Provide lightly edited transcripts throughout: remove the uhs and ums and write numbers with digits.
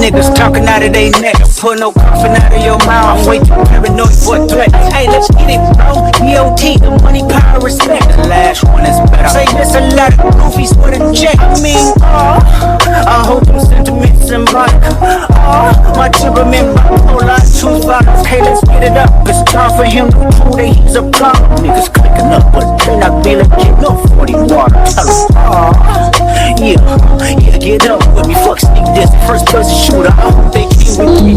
niggas talking out of they neck. Put no coffin out of your mouth. I'm way too paranoid for a threat. Hey, let's get it, bro. EOT, the money, power, respect. The last one is better. Say this a lot of goofies with a check. I mean, I hope them sentiments symbolic. My temperament bipolar, two violence. Hey, let's get it up. It's time for him to prove that he's a problem. Niggas clicking up, but they not be legit. No 40 water. Tell them, yeah, get up with me. Fuck sneak this. First person shooter. I hope they came with me.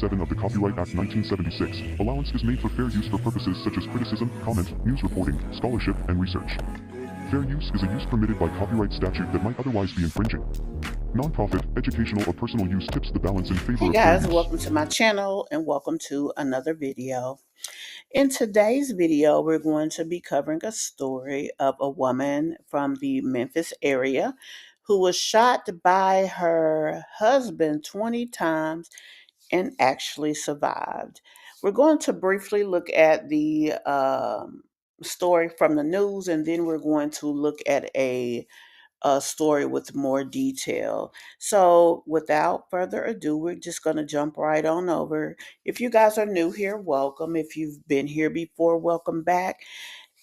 Of the Copyright Act 1976. Allowance is made for fair use for purposes such as criticism, comment, news reporting, scholarship, and research. Fair use is a use permitted by copyright statute that might otherwise be infringing. Non-profit, educational, or personal use tips the balance in favor of fair use. Hey guys, welcome to my channel and welcome to another video. In today's video, we're going to be covering a story of a woman from the Memphis area who was shot by her husband 20 times and actually survived. We're going to briefly look at the story from the news, and then we're going to look at a story with more detail. So without further ado, we're just going to jump right on over. If you guys are new here, welcome. If you've been here before, welcome back.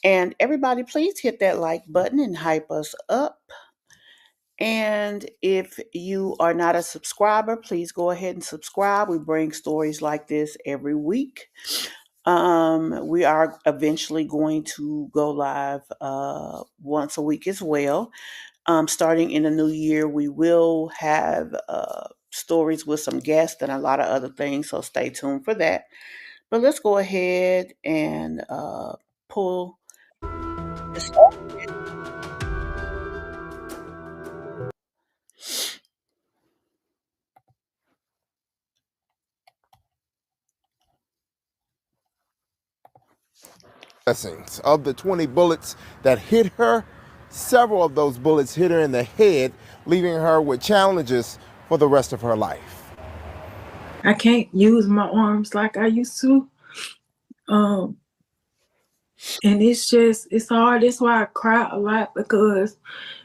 And everybody, please hit that like button and hype us up. And if you are not a subscriber, please go ahead and subscribe. We bring stories like this every week. We are eventually going to go live once a week as well. Starting in the new year, we will have stories with some guests and a lot of other things, so stay tuned for that. But let's go ahead and pull this up. Of the 20 bullets that hit her, several of those bullets hit her in the head, leaving her with challenges for the rest of her life. I can't use my arms like I used to. And it's hard. That's why I cry a lot, because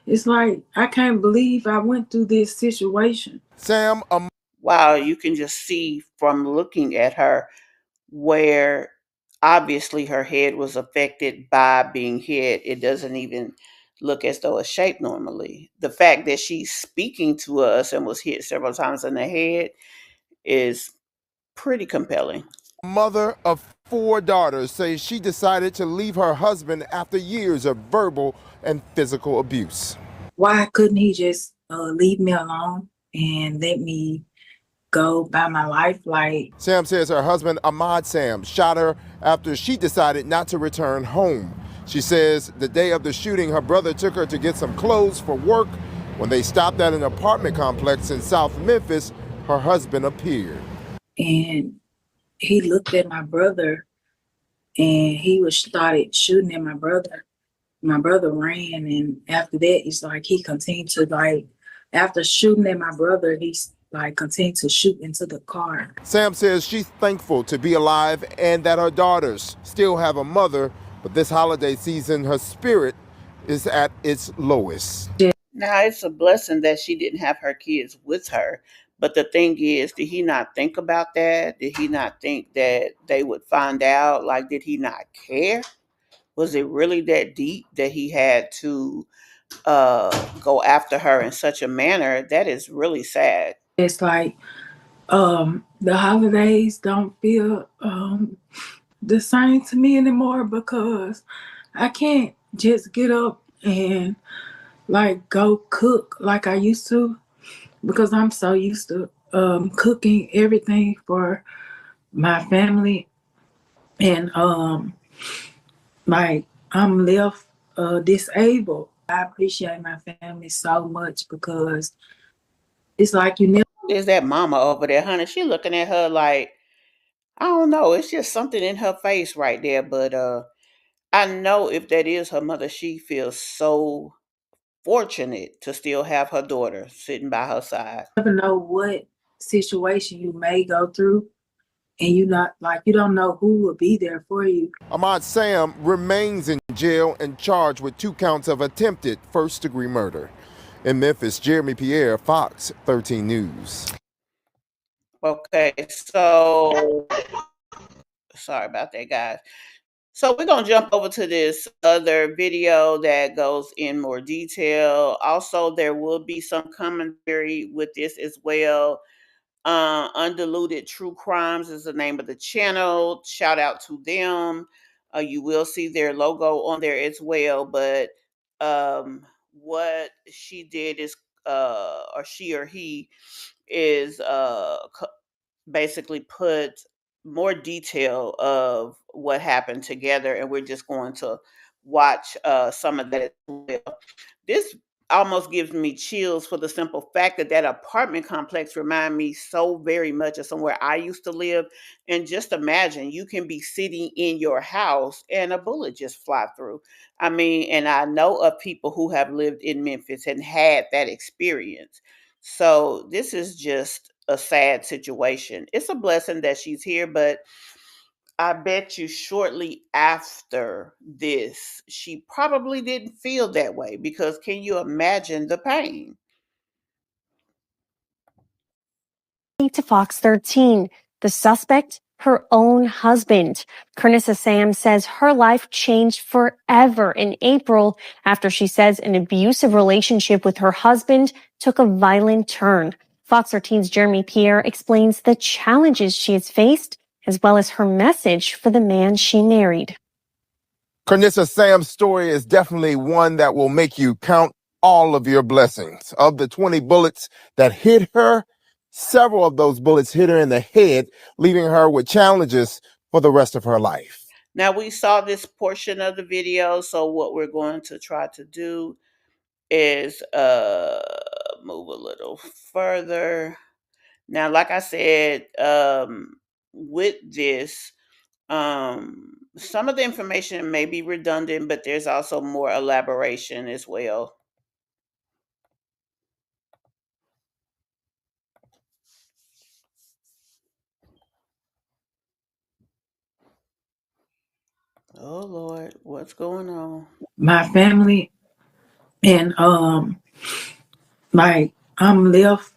it's like, I can't believe I went through this situation. Sam, Wow, you can just see from looking at her where obviously her head was affected by being hit. It doesn't even look as though it's shaped normally. The fact that she's speaking to us and was hit several times in the head is pretty compelling. mother of 4 daughters, says she decided to leave her husband after years of verbal and physical abuse. Why couldn't he just leave me alone and let me go by my life? Like, Sam says her husband, Ahmad Sam, shot her after she decided not to return home. She says the day of the shooting, her brother took her to get some clothes for work. When they stopped at an apartment complex in South Memphis, her husband appeared. and he looked at my brother and he was started shooting at my brother. My brother ran, and after that, it's like he continued to, like, after shooting at my brother, he's like continued to shoot into the car. Sam says she's thankful to be alive and that her daughters still have a mother, but this holiday season, her spirit is at its lowest. Now, it's a blessing that she didn't have her kids with her. But the thing is, did he not think about that? Did he not think that they would find out? Like, did he not care? Was it really that deep that he had to go after her in such a manner? That is really sad. It's like the holidays don't feel the same to me anymore, because I can't just get up and like go cook like I used to, because I'm so used to cooking everything for my family, and like I'm left disabled. I appreciate my family so much, because it's like you never. There's that mama over there, honey. She looking at her like, I don't know. It's just something in her face right there. But I know if that is her mother, she feels so fortunate to still have her daughter sitting by her side. Never know what situation you may go through, and you don't know who will be there for you. Ahmad Sam remains in jail and charged with 2 counts of attempted first-degree murder. In Memphis, Jeremy Pierre, Fox 13 News. Okay, so sorry about that, guys. So we're going to jump over to this other video that goes in more detail. Also, there will be some commentary with this as well. Undiluted True Crimes is the name of the channel. Shout out to them. You will see their logo on there as well. But what she did is, or she or he is basically put more detail of what happened together, and we're just going to watch some of that as well. This almost gives me chills for the simple fact that that apartment complex remind me so very much of somewhere I used to live. And just imagine you can be sitting in your house and a bullet just fly through. I mean, and I know of people who have lived in Memphis and had that experience. So this is just a sad situation. It's a blessing that she's here, but I bet you shortly after this, she probably didn't feel that way, because can you imagine the pain? To Fox 13. The suspect, her own husband. Carnissa Sam says her life changed forever in April after she says an abusive relationship with her husband took a violent turn. Fox 13's Jeremy Pierre explains the challenges she has faced, as well as her message for the man she married. Carnissa Sam's story is definitely one that will make you count all of your blessings. Of the 20 bullets that hit her, several of those bullets hit her in the head, leaving her with challenges for the rest of her life. Now, we saw this portion of the video, so what we're going to try to do is move a little further. Now, like I said, with this, some of the information may be redundant, but there's also more elaboration as well. Oh Lord, what's going on? My family and I'm left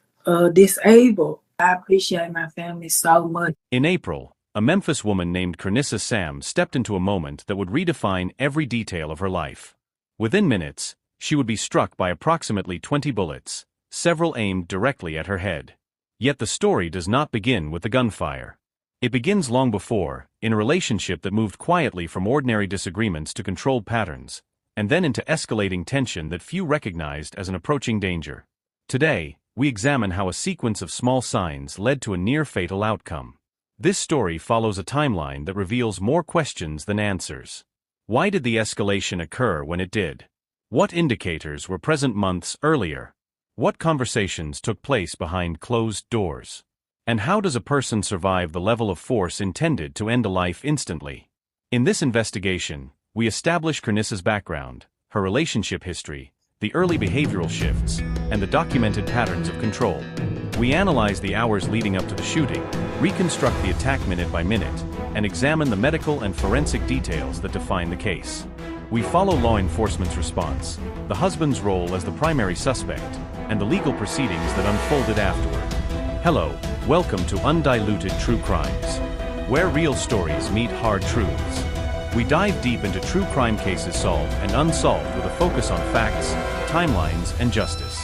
disabled. I appreciate my family so much. In April, a Memphis woman named Carnissa Sam stepped into a moment that would redefine every detail of her life. Within minutes, she would be struck by approximately 20 bullets, several aimed directly at her head. Yet the story does not begin with the gunfire. It begins long before, in a relationship that moved quietly from ordinary disagreements to controlled patterns, and then into escalating tension that few recognized as an approaching danger. Today, we examine how a sequence of small signs led to a near-fatal outcome. This story follows a timeline that reveals more questions than answers. Why did the escalation occur when it did? What indicators were present months earlier? What conversations took place behind closed doors? And how does a person survive the level of force intended to end a life instantly? In this investigation, we establish Carnissa's background, her relationship history, the early behavioral shifts, and the documented patterns of control. We analyze the hours leading up to the shooting, reconstruct the attack minute by minute, and examine the medical and forensic details that define the case. We follow law enforcement's response, the husband's role as the primary suspect, and the legal proceedings that unfolded afterward. Hello, welcome to Undiluted True Crimes, where real stories meet hard truths. We dive deep into true crime cases solved and unsolved with a focus on facts, timelines, and justice.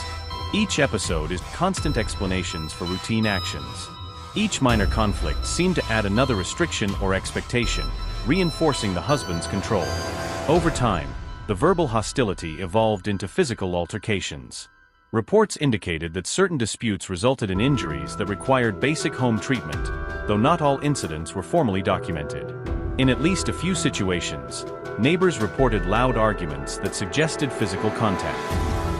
Each episode is constant explanations for routine actions. Each minor conflict seemed to add another restriction or expectation, reinforcing the husband's control. Over time, the verbal hostility evolved into physical altercations. Reports indicated that certain disputes resulted in injuries that required basic home treatment, though not all incidents were formally documented. In at least a few situations, neighbors reported loud arguments that suggested physical contact.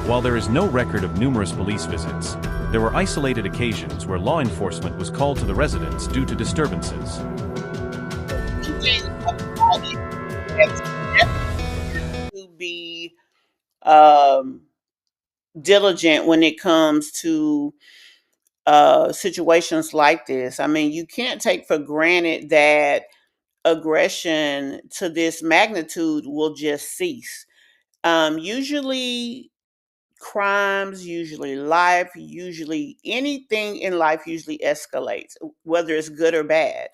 While there is no record of numerous police visits, there were isolated occasions where law enforcement was called to the residence due to disturbances. To be diligent when it comes to situations like this. I mean, you can't take for granted that aggression to this magnitude will just cease. Usually, crimes, usually life, usually anything in life usually escalates, whether it's good or bad.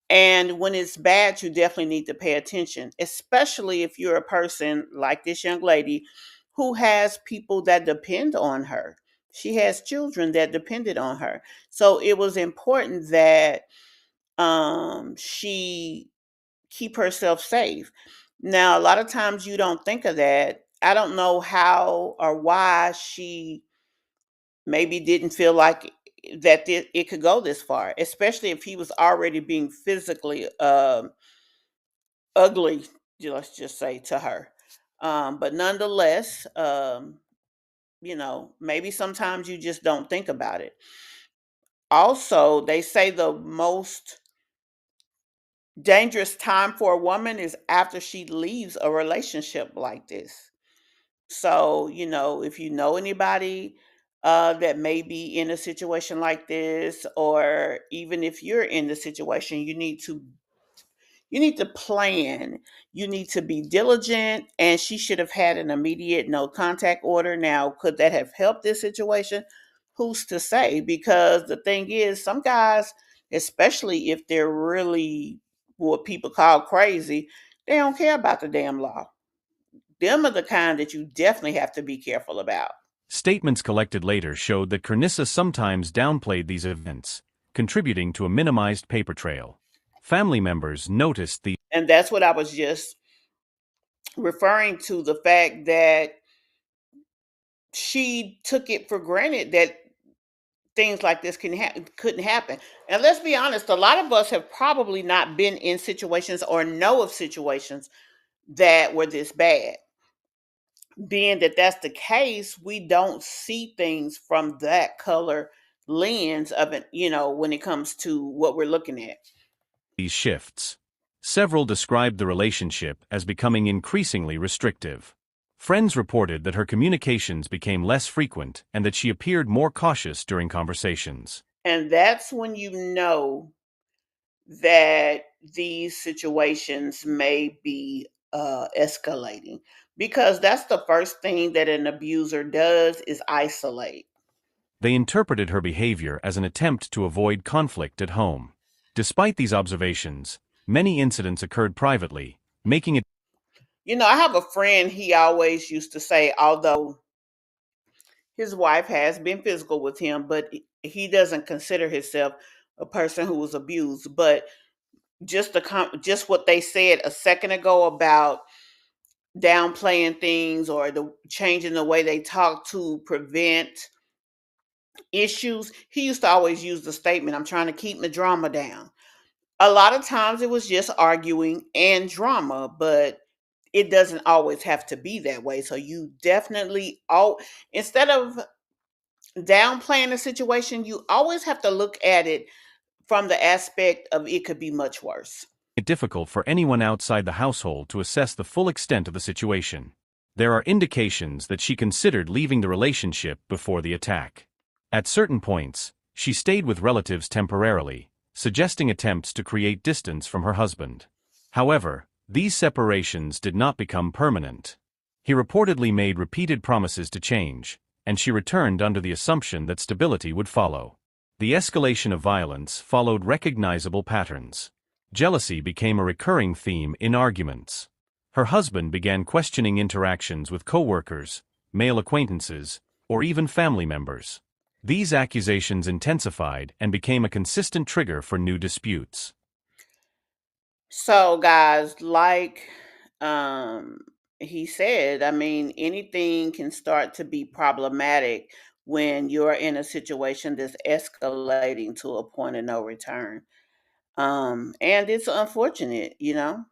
And when it's bad, you definitely need to pay attention, especially if you're a person like this young lady who has people that depend on her. She has children that depended on her. So it was important that she keep herself safe. Now, a lot of times you don't think of that. I don't know how or why she maybe didn't feel like that it could go this far, especially if he was already being physically ugly, let's just say, to her. But nonetheless, maybe sometimes you just don't think about it. Also, they say the most dangerous time for a woman is after she leaves a relationship like this. So, if you know anybody that may be in a situation like this, or even if you're in the situation, you need to plan. You need to be diligent, and she should have had an immediate no contact order. Now, could that have helped this situation? Who's to say? Because the thing is, some guys, especially if they're really what people call crazy, they don't care about the damn law. Them are the kind that you definitely have to be careful about. Statements collected later showed that Carnissa sometimes downplayed these events, contributing to a minimized paper trail. Family members noticed the And that's what I was just referring to, the fact that she took it for granted that things like this couldn't happen. And let's be honest, a lot of us have probably not been in situations or know of situations that were this bad. Being that that's the case, we don't see things from that color lens of it, when it comes to what we're looking at. these shifts. Several described the relationship as becoming increasingly restrictive. Friends reported that her communications became less frequent and that she appeared more cautious during conversations. And that's when you know that these situations may be escalating, because that's the first thing that an abuser does is isolate. They interpreted her behavior as an attempt to avoid conflict at home. Despite these observations, many incidents occurred privately, making it I have a friend, he always used to say, although his wife has been physical with him, but he doesn't consider himself a person who was abused. But just what they said a second ago about downplaying things or the changing the way they talk to prevent issues, he used to always use the statement, I'm trying to keep my drama down. A lot of times it was just arguing and drama, but it doesn't always have to be that way. So you definitely instead of downplaying a situation, you always have to look at it from the aspect of it could be much worse. difficult for anyone outside the household to assess the full extent of the situation. There are indications that she considered leaving the relationship before the attack. At certain points, she stayed with relatives temporarily, suggesting attempts to create distance from her husband. However, these separations did not become permanent. He reportedly made repeated promises to change, and she returned under the assumption that stability would follow. The escalation of violence followed recognizable patterns. Jealousy became a recurring theme in arguments. Her husband began questioning interactions with coworkers, male acquaintances, or even family members. These accusations intensified and became a consistent trigger for new disputes. So, guys, like um, he said, I mean, anything can start to be problematic when you're in a situation that's escalating to a point of no return. And it's unfortunate. We're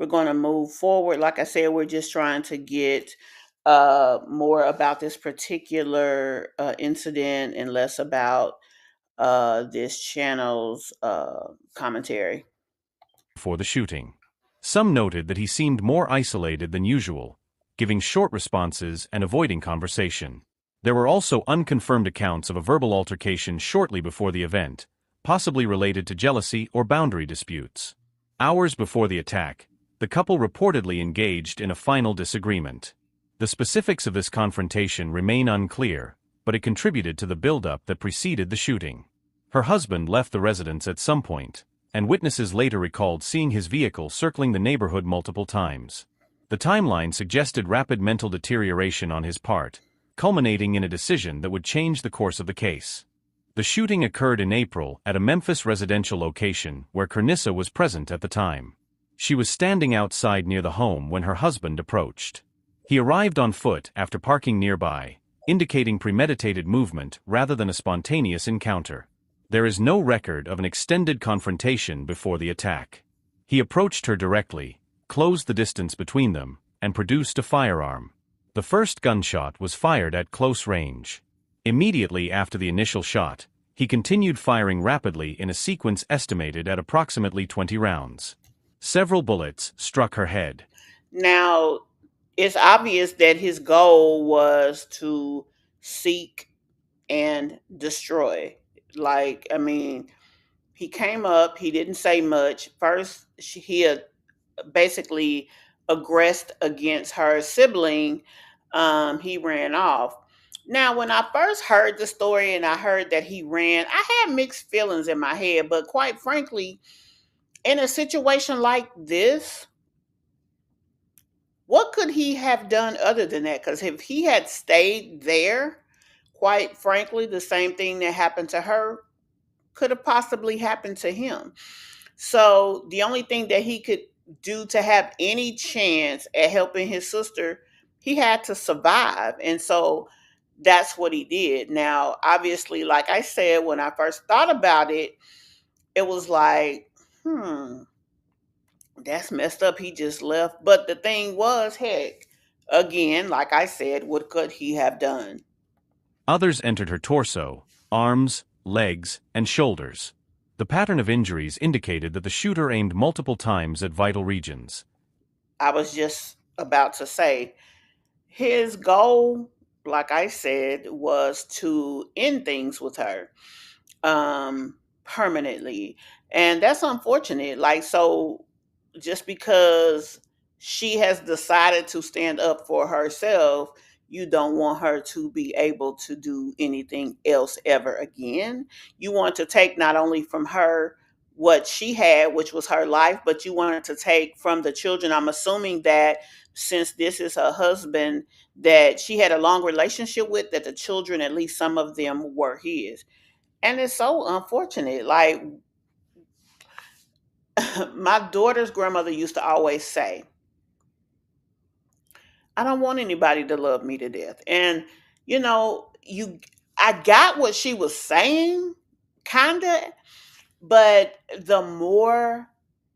going to move forward. Like I said, we're just trying to get more about this particular incident and less about this channel's commentary. For the shooting. Some noted that he seemed more isolated than usual, giving short responses and avoiding conversation. There were also unconfirmed accounts of a verbal altercation shortly before the event, possibly related to jealousy or boundary disputes. Hours before the attack, the couple reportedly engaged in a final disagreement. The specifics of this confrontation remain unclear, but it contributed to the buildup that preceded the shooting. Her husband left the residence at some point, and witnesses later recalled seeing his vehicle circling the neighborhood multiple times. The timeline suggested rapid mental deterioration on his part, culminating in a decision that would change the course of the case. The shooting occurred in April at a Memphis residential location where Carnissa was present at the time. She was standing outside near the home when her husband approached. He arrived on foot after parking nearby, indicating premeditated movement rather than a spontaneous encounter. There is no record of an extended confrontation before the attack. He approached her directly, closed the distance between them, and produced a firearm. The first gunshot was fired at close range. Immediately after the initial shot, he continued firing rapidly in a sequence estimated at approximately 20 rounds. Several bullets struck her head. Now, it's obvious that his goal was to seek and destroy. Like, I mean, he came up, he didn't say much. First, he basically aggressed against her sibling. He ran off. Now, when I first heard the story and I heard that he ran, I had mixed feelings in my head. But quite frankly, in a situation like this, what could he have done other than that? Because if he had stayed there, quite frankly, the same thing that happened to her could have possibly happened to him. So the only thing that he could do to have any chance at helping his sister, he had to survive. And so that's what he did. Now, obviously, like I said, when I first thought about it, it was like, that's messed up. He just left. But the thing was, heck, again, like I said, what could he have done? Others entered her torso, arms, legs, and shoulders. The pattern of injuries indicated that the shooter aimed multiple times at vital regions. I was just about to say, his goal, like I said, was to end things with her permanently. And that's unfortunate. Like, so just because she has decided to stand up for herself, you don't want her to be able to do anything else ever again. You want to take not only from her what she had, which was her life, but you wanted to take from the children. I'm assuming that since this is her husband that she had a long relationship with, that the children, at least some of them, were his. And it's so unfortunate. Like, my daughter's grandmother used to always say, I don't want anybody to love me to death. And you know, I got what she was saying, kinda, but the more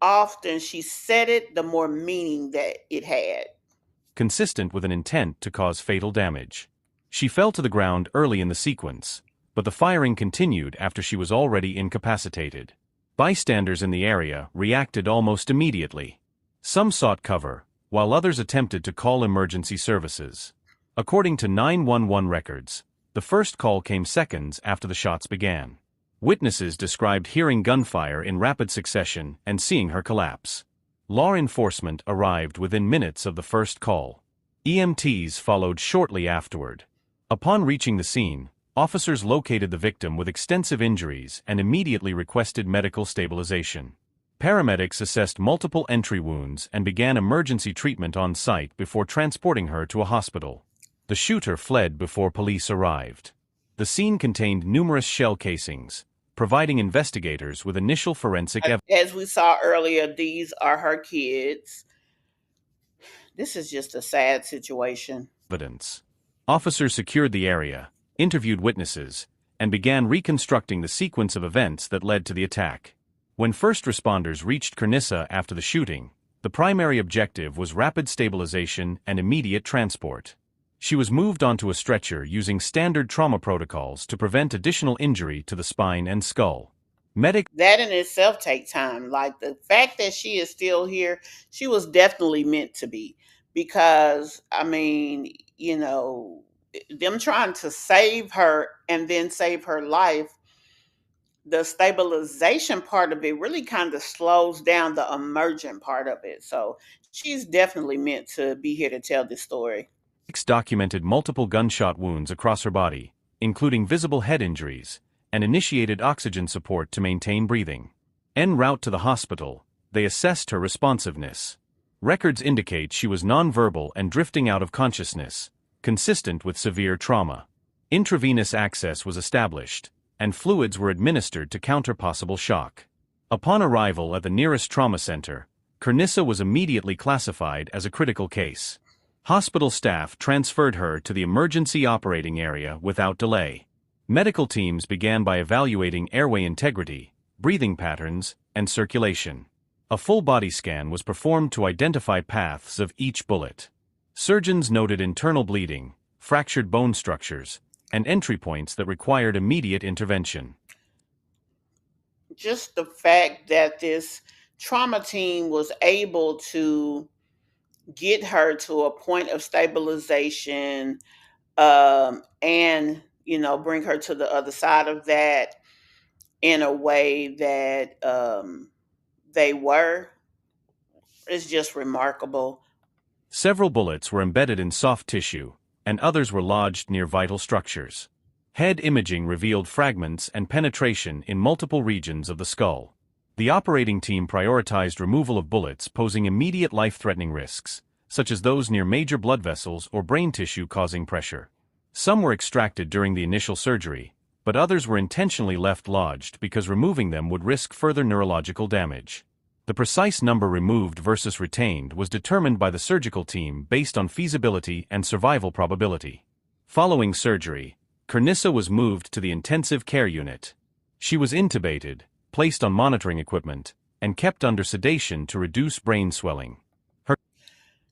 often she said it, the more meaning that it had. Consistent with an intent to cause fatal damage. She fell to the ground early in the sequence, but the firing continued after she was already incapacitated. Bystanders in the area reacted almost immediately. Some sought cover, while others attempted to call emergency services. According to 911 records, the first call came seconds after the shots began. Witnesses described hearing gunfire in rapid succession and seeing her collapse. Law enforcement arrived within minutes of the first call. EMTs followed shortly afterward. Upon reaching the scene, officers located the victim with extensive injuries and immediately requested medical stabilization. Paramedics assessed multiple entry wounds and began emergency treatment on site before transporting her to a hospital. The shooter fled before police arrived. The scene contained numerous shell casings, providing investigators with initial forensic evidence. As we saw earlier, these are her kids. This is just a sad situation. Officers secured the area, interviewed witnesses, and began reconstructing the sequence of events that led to the attack. When first responders reached Carnissa after the shooting, the primary objective was rapid stabilization and immediate transport. She was moved onto a stretcher using standard trauma protocols to prevent additional injury to the spine and skull. That in itself takes time. Like, the fact that she is still here, she was definitely meant to be. Because, I mean, you know, them trying to save her and then save her life, the stabilization part of it really kind of slows down the emergent part of it. So she's definitely meant to be here to tell this story. Documented multiple gunshot wounds across her body, including visible head injuries, and initiated oxygen support to maintain breathing. En route to the hospital, they assessed her responsiveness. Records indicate she was nonverbal and drifting out of consciousness, consistent with severe trauma. Intravenous access was established, and fluids were administered to counter possible shock. Upon arrival at the nearest trauma center, Kernissa was immediately classified as a critical case. Hospital staff transferred her to the emergency operating area without delay. Medical teams began by evaluating airway integrity, breathing patterns, and circulation. A full body scan was performed to identify paths of each bullet. Surgeons noted internal bleeding, fractured bone structures, and entry points that required immediate intervention. Just the fact that this trauma team was able to get her to a point of stabilization, and bring her to the other side of that in a way that they were, is just remarkable. Several bullets were embedded in soft tissue, and others were lodged near vital structures. Head imaging revealed fragments and penetration in multiple regions of the skull. The operating team prioritized removal of bullets posing immediate life-threatening risks, such as those near major blood vessels or brain tissue causing pressure. Some were extracted during the initial surgery, but others were intentionally left lodged because removing them would risk further neurological damage. The precise number removed versus retained was determined by the surgical team based on feasibility and survival probability. Following surgery, Kernissa was moved to the intensive care unit. She was intubated, placed on monitoring equipment, and kept under sedation to reduce brain swelling.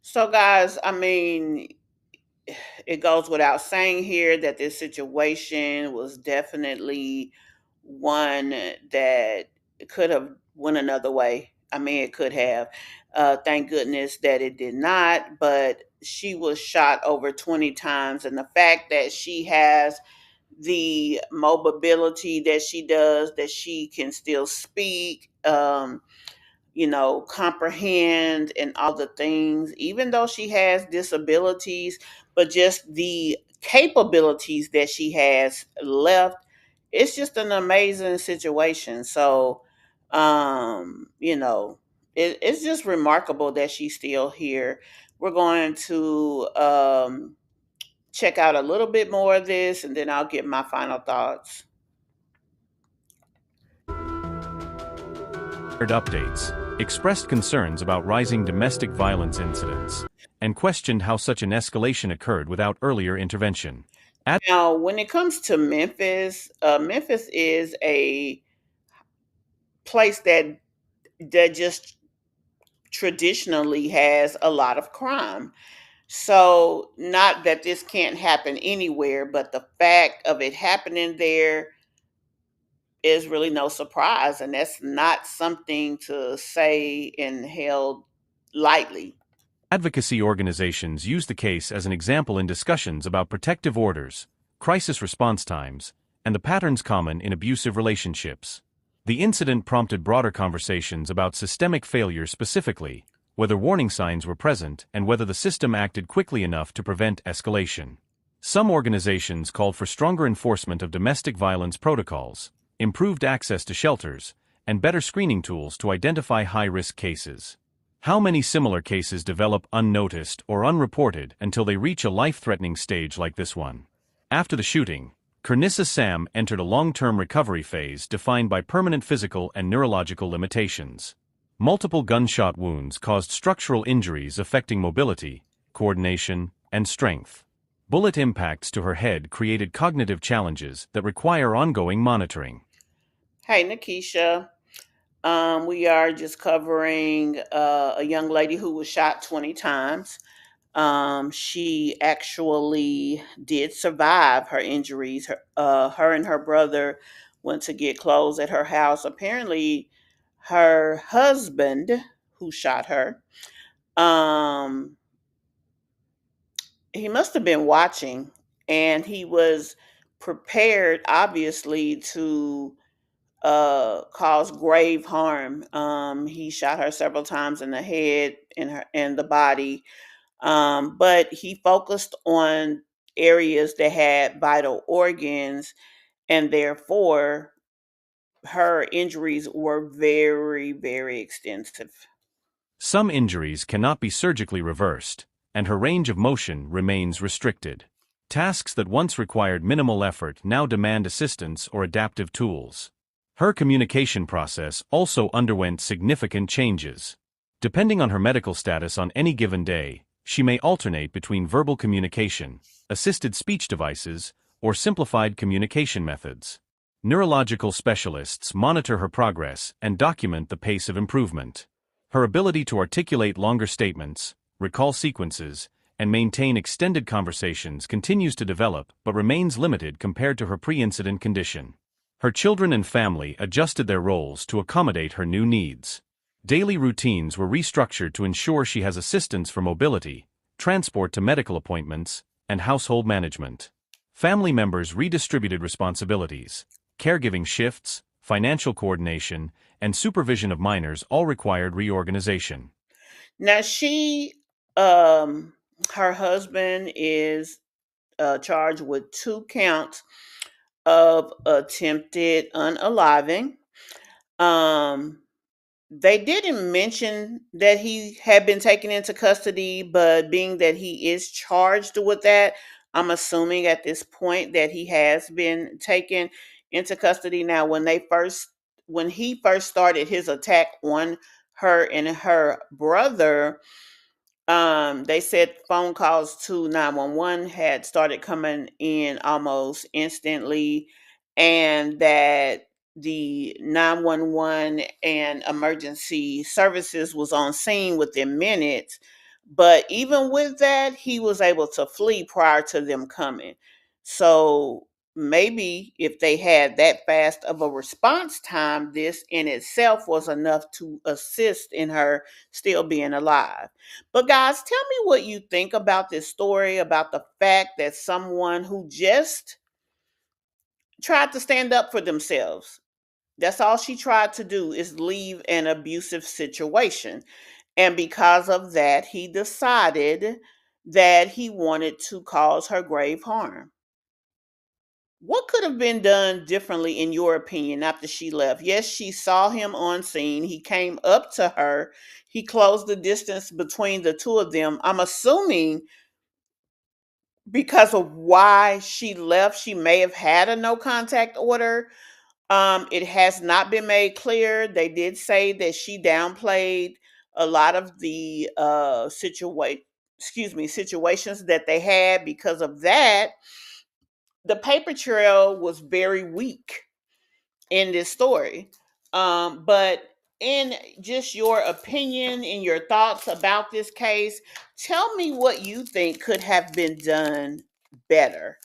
So, guys, I mean, it goes without saying here that this situation was definitely one that could have went another way. I mean, it could have. Thank goodness that it did not. But she was shot over 20 times, and the fact that she has the mobility that she does, that she can still speak, comprehend and all the things, even though she has disabilities, but just the capabilities that she has left, it's just an amazing situation. So, it's just remarkable that she's still here. We're going to check out a little bit more of this and then I'll get my final thoughts. Updates expressed concerns about rising domestic violence incidents and questioned how such an escalation occurred without earlier intervention. Now, when it comes to Memphis, Memphis is a place that just traditionally has a lot of crime. So, not that this can't happen anywhere, but the fact of it happening there is really no surprise, and that's not something to say and held lightly. Advocacy organizations use the case as an example in discussions about protective orders, crisis response times, and the patterns common in abusive relationships. The incident prompted broader conversations about systemic failure specifically, whether warning signs were present and whether the system acted quickly enough to prevent escalation. Some organizations called for stronger enforcement of domestic violence protocols, improved access to shelters, and better screening tools to identify high-risk cases. How many similar cases develop unnoticed or unreported until they reach a life-threatening stage like this one? After the shooting, Kernissa Sam entered a long-term recovery phase defined by permanent physical and neurological limitations. Multiple gunshot wounds caused structural injuries affecting mobility, coordination, and strength. Bullet impacts to her head created cognitive challenges that require ongoing monitoring. Hey, Nikisha. We are just covering a young lady who was shot 20 times. She actually did survive her injuries. Her and her brother went to get clothes at her house. Apparently, her husband, who shot her, um, he must have been watching and he was prepared, obviously, to cause grave harm. He shot her several times in the head and the body, but he focused on areas that had vital organs, and therefore her injuries were very, very extensive. Some injuries cannot be surgically reversed, and her range of motion remains restricted. Tasks that once required minimal effort now demand assistance or adaptive tools. Her communication process also underwent significant changes. Depending on her medical status on any given day, she may alternate between verbal communication, assisted speech devices, or simplified communication methods. Neurological specialists monitor her progress and document the pace of improvement. Her ability to articulate longer statements, recall sequences, and maintain extended conversations continues to develop but remains limited compared to her pre-incident condition. Her children and family adjusted their roles to accommodate her new needs. Daily routines were restructured to ensure she has assistance for mobility, transport to medical appointments, and household management. Family members redistributed responsibilities. Caregiving shifts, financial coordination, and supervision of minors all required reorganization. Now her husband is charged with 2 counts of attempted unaliving. Um, they didn't mention that he had been taken into custody, but being that he is charged with that, I'm assuming at this point that he has been taken into custody. Now, when he first started his attack on her and her brother, they said phone calls to 911 had started coming in almost instantly, and that the 911 and emergency services was on scene within minutes. But even with that, he was able to flee prior to them coming. So maybe if they had that fast of a response time, this in itself was enough to assist in her still being alive. But guys, tell me what you think about this story, about the fact that someone who just tried to stand up for themselves, that's all she tried to do is leave an abusive situation. And because of that, he decided that he wanted to cause her grave harm. What could have been done differently, in your opinion, after she left? Yes, she saw him on scene. He came up to her. He closed the distance between the two of them. I'm assuming because of why she left, she may have had a no contact order. It has not been made clear. They did say that she downplayed a lot of the situations that they had. Because of that, the paper trail was very weak in this story. But in just your opinion and your thoughts about this case, tell me what you think could have been done better.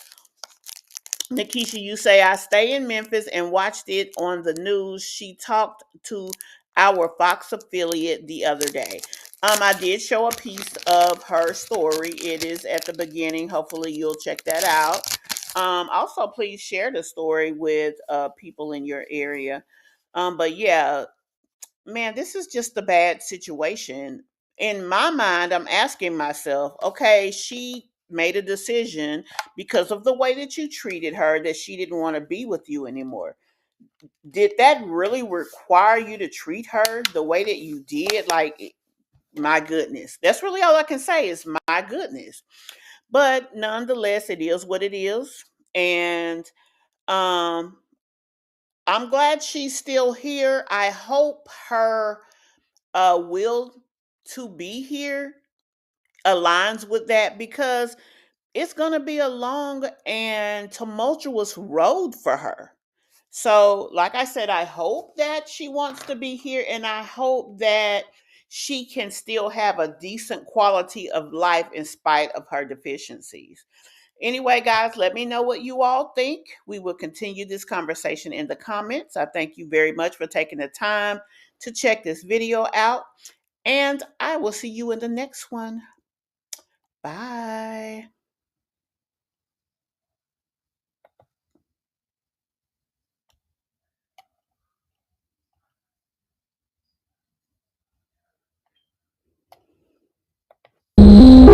Nikisha, you say, I stay in Memphis and watched it on the news. She talked to our Fox affiliate the other day. I did show a piece of her story. It is at the beginning. Hopefully, you'll check that out. Also, please share the story with people in your area. But yeah, man, this is just a bad situation. In my mind, I'm asking myself, okay, she made a decision because of the way that you treated her that she didn't want to be with you anymore. Did that really require you to treat her the way that you did? Like, my goodness. That's really all I can say is my goodness. But nonetheless, it is what it is. And um I'm glad she's still here. I hope her will to be here aligns with that, because it's going to be a long and tumultuous road for her. So, like I said, I hope that she wants to be here, and I hope that she can still have a decent quality of life in spite of her deficiencies. Anyway, guys, let me know what you all think. We will continue this conversation in the comments. I thank you very much for taking the time to check this video out, and I will see you in the next one. Bye. you.